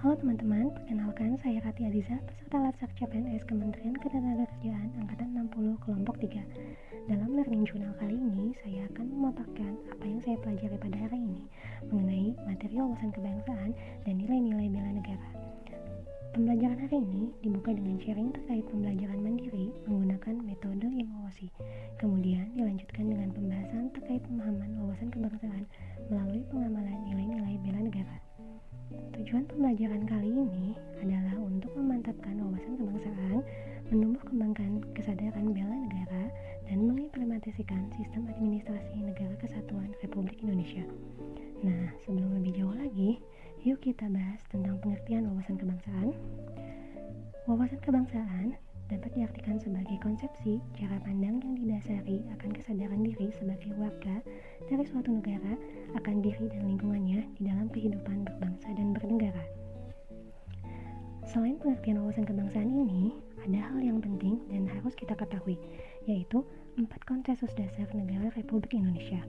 Halo teman-teman, perkenalkan saya Rati Adiza, peserta Latsar CPNS Kementerian Ketenagakerjaan Angkatan 60 Kelompok 3. Dalam Learning Journal kali ini, saya akan memaparkan apa yang saya pelajari pada hari ini mengenai materi wawasan kebangsaan dan nilai-nilai bela negara. Pembelajaran hari ini dibuka dengan sharing terkait pembelajaran mandiri menggunakan metode Emosi. Kemudian dilanjutkan dengan pembahasan terkait pemahaman wawasan kebangsaan melalui pengamalan nilai-nilai bela negara. Tujuan pembelajaran kali ini adalah untuk memantapkan wawasan kebangsaan, menumbuh kembangkan kesadaran bela negara, dan mengimplementasikan sistem administrasi Negara Kesatuan Republik Indonesia. Nah, sebelum lebih jauh lagi, yuk kita bahas tentang pengertian wawasan kebangsaan. Wawasan kebangsaan dapat diartikan sebagai konsepsi cara pandang yang didasari akan kesadaran diri sebagai warga dari suatu negara akan diri dan lingkungannya di dalam kehidupan berbangsa dan bernegara. Selain pengertian wawasan kebangsaan ini, ada hal yang penting dan harus kita ketahui, yaitu 4 konsensus dasar negara Republik Indonesia.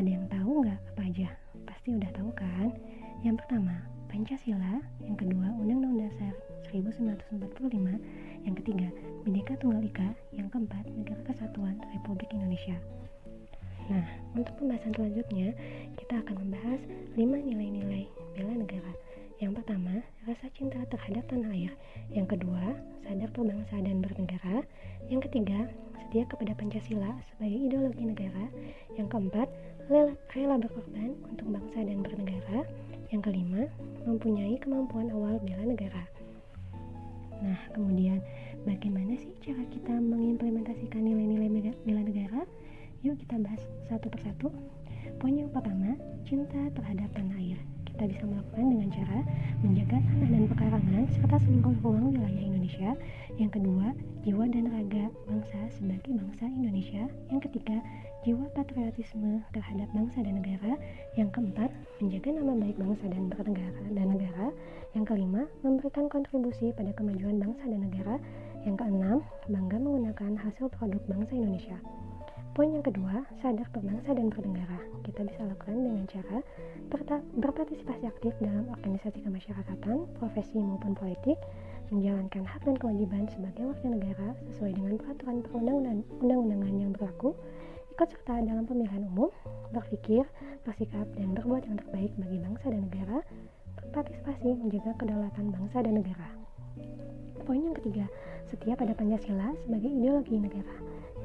Ada yang tahu nggak apa aja? Pasti udah tahu kan? Yang pertama, Pancasila. Yang kedua, Undang-Undang Dasar 1945. Yang ketiga, Bhinneka Tunggal Ika. Yang keempat, Negara Kesatuan Republik Indonesia. Nah, untuk pembahasan selanjutnya, kita akan membahas 5 nilai-nilai bela negara. Yang pertama, rasa cinta terhadap tanah air. Yang kedua, sadar berbangsa dan bernegara. Yang ketiga, setia kepada Pancasila sebagai ideologi negara. Yang keempat, rela berkorban untuk bangsa dan bernegara. Yang kelima, mempunyai kemampuan awal bela negara. Nah, kemudian bagaimana sih cara kita mengimplementasikan nilai-nilai bela negara? Yuk kita bahas satu persatu. Poin yang pertama, cinta terhadap tanah air. Kita bisa melakukan dengan cara menjaga tanah dan pekarangan serta seluruh ruang wilayah Indonesia. Yang kedua, jiwa dan raga bangsa sebagai bangsa Indonesia. Yang ketiga, jiwa patriotisme terhadap bangsa dan negara. Yang keempat, menjaga nama baik bangsa dan negara. Yang kelima, memberikan kontribusi pada kemajuan bangsa dan negara. Yang keenam, bangga menggunakan hasil produk bangsa Indonesia. Poin yang kedua, sadar berbangsa dan bernegara. Kita bisa lakukan dengan cara berpartisipasi aktif dalam organisasi kemasyarakatan, profesi maupun politik, menjalankan hak dan kewajiban sebagai warga negara sesuai dengan peraturan perundang-undangan yang berlaku, ikut serta dalam pemilihan umum, berpikir, bersikap, dan berbuat yang terbaik bagi bangsa dan negara, berpartisipasi menjaga kedaulatan bangsa dan negara. Poin yang ketiga, setia pada Pancasila sebagai ideologi negara.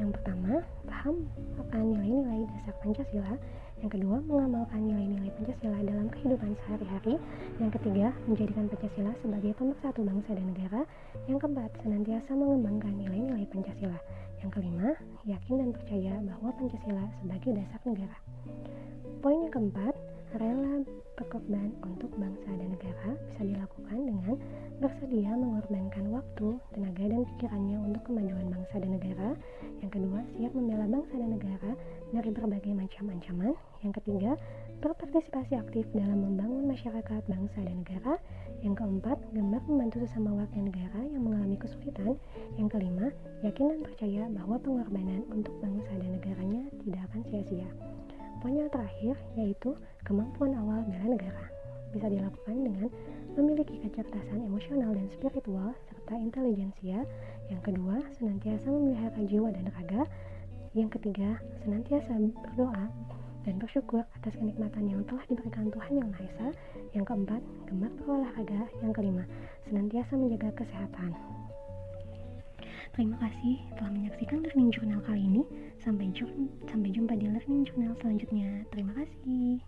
Yang pertama, paham akan nilai-nilai dasar Pancasila. Yang kedua, mengamalkan nilai-nilai Pancasila dalam kehidupan sehari-hari. Yang ketiga, menjadikan Pancasila sebagai pemersatu bangsa dan negara. Yang keempat, senantiasa mengembangkan nilai-nilai Pancasila. Yang kelima, yakin dan percaya bahwa Pancasila sebagai dasar negara. Poin yang keempat, rela berkorban untuk bangsa dan negara bisa dilakukan dengan bersedia mengorbankan waktu, tenaga, dan pikirannya untuk kemajuan bangsa dan negara. Yang kedua, siap membela bangsa dan negara dari berbagai macam ancaman. Yang ketiga, berpartisipasi aktif dalam membangun masyarakat bangsa dan negara. Yang keempat, gemar membantu sesama warga negara yang mengalami kesulitan. Yang kelima, yakin dan percaya bahwa pengorbanan untuk bangsa dan negaranya tidak akan sia-sia. Poin yang terakhir yaitu kemampuan awal bela negara. Bisa dilakukan dengan memiliki kecerdasan emosional dan spiritual serta intelijensia. Yang kedua, senantiasa memelihara jiwa dan raga. Yang ketiga, senantiasa berdoa dan bersyukur atas kenikmatan yang telah diberikan Tuhan Yang Maha Esa. Yang keempat, gemar berolahraga. Yang kelima, senantiasa menjaga kesehatan. Terima kasih telah menyaksikan Learning Journal kali ini. Sampai jumpa di Learning Journal selanjutnya. Terima kasih.